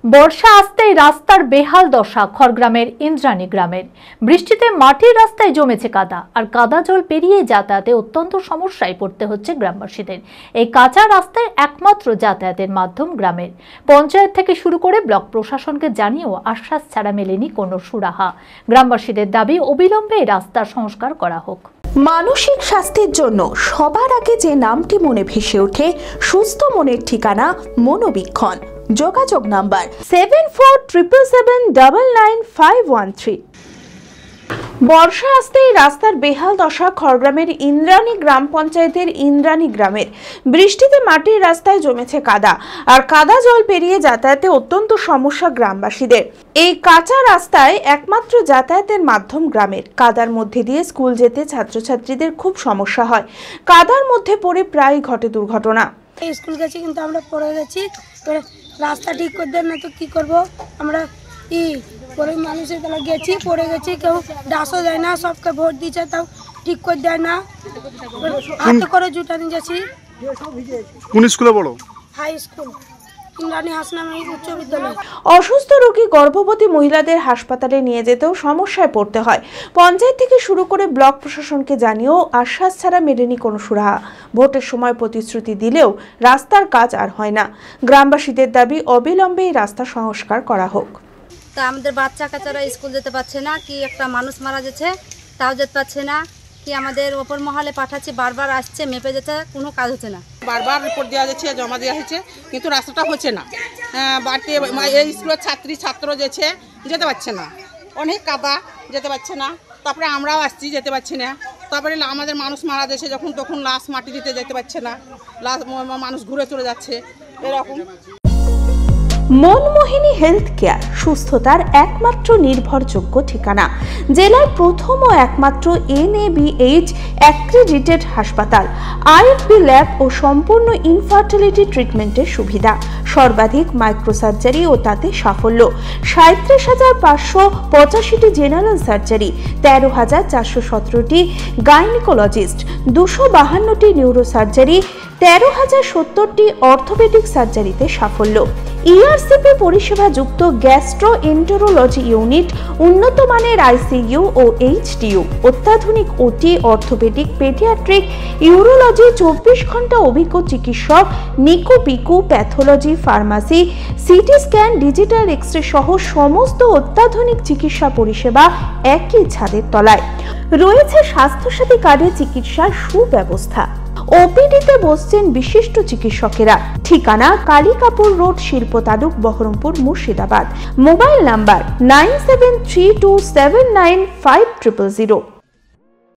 বর্ষা আসতেই রাস্তার বেহাল দশা খড়গ্রামের ইন্দ্রাণী গ্রামের। বৃষ্টিতে মাটির রাস্তায় জমেছে কাদা, আর কাদা জল পেরিয়ে যাতায়াতে অত্যন্ত সমস্যায় পড়তে হচ্ছে গ্রামবাসীদের। এই কাঁচা রাস্তায় একমাত্র যাতায়াতের মাধ্যম গ্রামের। পঞ্চায়েত থেকে শুরু করে ব্লক প্রশাসনকে জানিয়েও আশ্বাস ছাড়া মেলেনি কোনো সুরাহা। গ্রামবাসীদের দাবি অবিলম্বে এই রাস্তার সংস্কার করা হোক। মানসিক স্বাস্থ্যের জন্য সবার আগে যে নামটি মনে ভেসে ওঠে, সুস্থ মনের ঠিকানা মনোবীক্ষণ। যোগাযোগ নাম্বার 7477799513। বর্ষা আসতেই রাস্তার বেহাল দশা খড়গ্রামের ইন্দ্রাণী গ্রাম পঞ্চায়েতের ইন্দ্রাণী গ্রামের। বৃষ্টিতে মাটির রাস্তায় জমেছে কাদা, আর কাদা জল পেরিয়ে যাতায়াতে অত্যন্ত সমস্যা গ্রামবাসীদের। এই কাঁচা রাস্তায় একমাত্র যাতায়াতের মাধ্যম গ্রামের। কাদার মধ্যে দিয়ে স্কুল যেতে ছাত্রছাত্রীদের খুব সমস্যা হয়। কাদার মধ্যে পড়ে প্রায় ঘটে দুর্ঘটনা। স্কুল গেছি কিন্তু আমরা পড়ে গেছি, রাস্তা ঠিক করে দেন না তো কি করব আমরা। পরে মানুষের তারা গেছি, পড়ে গেছি, কেউ ডাসও দেয় না, সবকে ভোট দিচ্ছে তাও ঠিক করে দেয় না। হাতে করে জুটা নিয়ে যাচ্ছি। কোন স্কুলে পড়ো? হাই স্কুল, ইন্দ্রাণী হাসনামী উচ্চ বিদ্যালয়। অসুস্থ রোগী গর্ভবতী মহিলাদের হাসপাতালে নিয়ে যেতেও সমস্যায় পড়তে হয়। পঞ্চায়েত থেকে শুরু করে ব্লক প্রশাসনকে জানিয়েও আশ্বাস ছাড়া মেলেনি কোনো সুরাহা। ভোটের সময় প্রতিশ্রুতি দিলেও রাস্তার কাজ আর হয় না। গ্রামবাসীদের দাবি অবিলম্বে এই রাস্তা সংস্কার করা হোক। তা আমাদের বাচ্চা কাচ্চারা স্কুল যেতে পারছে না, কি একটা মানুষ মারা যাচ্ছে তাও যেতে পারছে না, কি আমাদের ওপর মহলে পাঠাচ্ছে, বারবার আসছে, মেপে যেতে, কোনো কাজ হচ্ছে না। বারবার রিপোর্ট দেওয়া যাচ্ছে, জমা দেওয়া হয়েছে, কিন্তু রাস্তাটা হচ্ছে না। বাড়িতে এই স্কুলের ছাত্র যেতে পারছে না, অনেক কাদা, যেতে পারছে না। তারপরে আমরাও আসছি, যেতে পারছি না। তারপরে আমাদের মানুষ মারা যাচ্ছে যখন তখন লাশ মাটি দিতে যেতে পারছে না, লাশ মানুষ ঘুরে চলে যাচ্ছে এরকম। মনমোহিনী হেলথ কেয়ার সুস্থতার একমাত্র নির্ভরযোগ্য ঠিকানা। জেলার প্রথম ও একমাত্র NABH অ্যাক্রেডিটেড হাসপাতাল। IFB ল্যাব ও সম্পূর্ণ ইনফার্টিলিটি ট্রিটমেন্টের সুবিধা, সর্বাধিক মাইক্রোসার্জারি ও তাতে সাফল্য, 37,585টি জেনারেল সার্জারি, 13,417টি গাইনিকোলজিস্ট, 252টি নিউরোসার্জারি, 13,070টি অর্থোপেডিক সার্জারিতে সাফল্য। ERCP পরিষেবা যুক্ত গ্যাস্ট্রোএন্টেরোলজি ইউনিট, উন্নত মানের ICU ও HDU, অত্যাধুনিক OT, অর্থোপেডিক, পেডিয়াট্রিক, ইউরোলজি, 24 ঘন্টা অভিজ্ঞ চিকিৎসক, NICU PICU, pathology, pharmacy, CT scan, digital X-ray সহ সমস্ত অত্যাধুনিক চিকিৎসা পরিষেবা একই ছাদের তলায়। রয়েছে স্বাস্থ্যসাথী কার্ডে চিকিৎসার সুব্যবস্থা। OPD-তে বসছেন বিশিষ্ট চিকিৎসকেরা। ঠিকানা কালিকাপুর রোড, শিল্প তালুক, বহরমপুর, মুর্শিদাবাদ। Mobile number 9732795000।